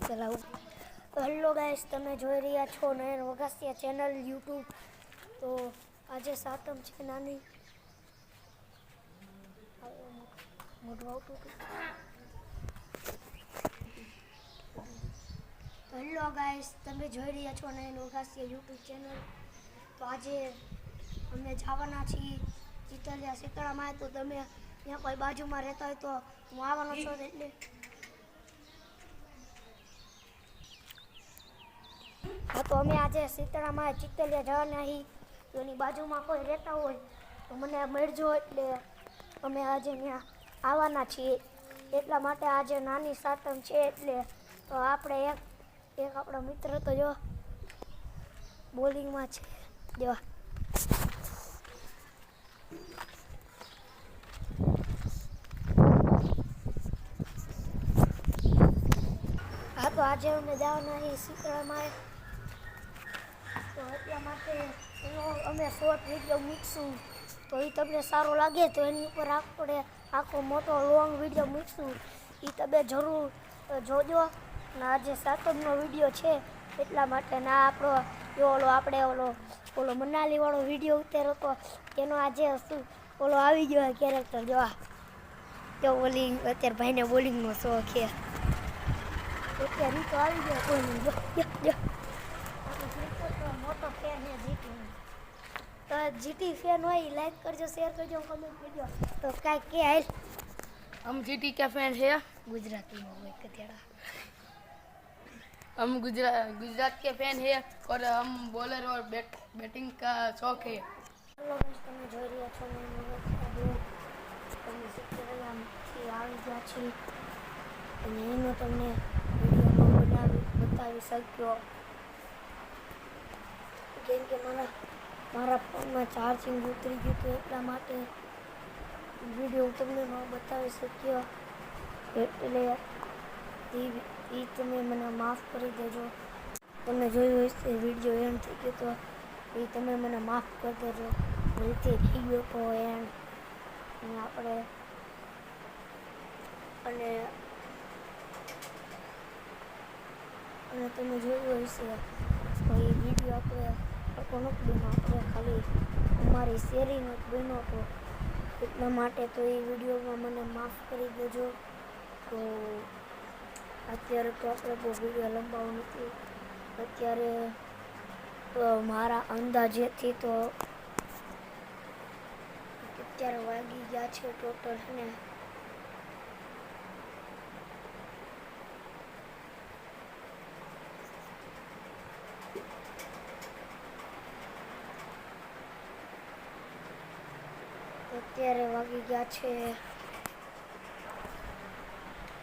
ચલાવું. Hello guys, તમે જોઈ રહ્યા છો નયન વઘાસિયા ચેનલ યુટ્યુબ. તો આજે સાતમ છે નાની. હેલો ગાઈસ, તમે જોઈ રહ્યા છો નયન વઘાસિયા યુટ્યુબ ચેનલ. તો આજે અમે જવાના છીએ ચિતલિયા શીતળામાં. તો તમે ત્યાં કોઈ બાજુમાં રહેતા હોય તો હું આવવાનો છું. એટલે હા, તો અમે આજે શીતળામાં ચિતલિયા જવાના છીએ. તો એની બાજુમાં કોઈ રહેતા હોય તો મને મળજો. એટલે અમે આજે ત્યાં આવવાના છીએ. એટલા માટે આજે નાની સાતમ છે. એટલે તો આપણે એક આપણો મિત્ર તો જો બોલિંગમાં છે. જો હા, તો આજે અમે જવાના છીએ શીતળામાં. તો એટલા માટે અમે શોર્ટ વિડીયો મૂકીશું. તો એ તમને સારો લાગે તો એની ઉપર આપણે આખો મોટો લોંગ વિડીયો મૂકીશું. એ તમે જરૂર જોજો. અને આજે સાતમનો વિડીયો છે એટલા માટે. ના આપણો ઓલો મનાલીવાળો વિડીયો ઉતાર્યો તો એનો આજે ઓલો આવી ગયો કેરેક્ટર. જોવા તો બોલિંગ અત્યારે ભાઈને બોલિંગનો શોખ છે. અત્યારે તો આવી ગયો કોઈ મોટો ફેન છે જીટી. તો જીટી ફેન હોય લાઈક કરજો, શેર કરજો, કમેન્ટ કરજો. તો કાંઈ કે હાલ हम जीटी का फैन है। ગુજરાતીમાં હોય કથેડા. हम गुजरात के फैन है और हम बॉलर और बैटिंग का शौक है। હેલો ગાઈસ, તમે જોઈ રહ્યા છો તમે શીતળાથી આવી ગયા છીએ અને એનો તમને વિડીયો બતાવી શક્યો. કેમ કે મારા ફોનમાં ચાર્જિંગ ઉતરી ગયું હતું. એટલા માટે વિડીયો તમને ન બતાવી શક્યો. એટલે એ તમે મને માફ કરી દેજો. તમે જોયું હશે વિડીયો એન્ડ થઈ ગયો તો એ તમે મને માફ કરી દેજો. રીતે થઈ ગયો તો એન્ડ આપણે અને તમે જોયું હશે તો એ વિડીયો આપણે આપણે ખાલી અમારી શેરીનો જ બન્યો હતો. એટલા માટે તો એ વિડીયોમાં મને માફ કરી દેજો. તો અત્યારે તો આપણે બહુ વિડીયો લંબાવો નથી. અત્યારે મારા અંદાજેથી તો અત્યારે વાગી ગયા છે ટોટલ ને અત્યારે વાગી ગયા છે.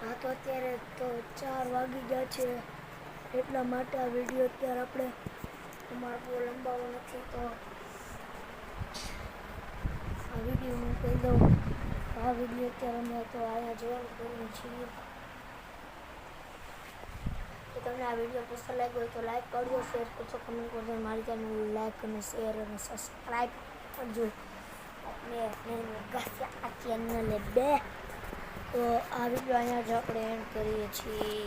હા, તો અત્યારે તો 4 વાગી ગયા છે. એટલા માટે આ વિડીયો અત્યારે આપણે અમારે બહુ લંબાવો નથી. તો આ વિડીયો હું કહી દઉં. આ વિડીયો અત્યારે અમે તો અહીંયા જોવાનું કરીએ છીએ. તો તમને આ વિડીયો પસંદ લાગ્યો હોય તો લાઈક કરજો, શેર કરજો, કમેન્ટ કરજો. મારી ચેનલ લાઈક અને શેર અને સબસ્ક્રાઈબ કરજો. આ ચેનલે 2. તો આ વિડીયો અહીંયા જ આપણે એન્ડ કરીએ છીએ.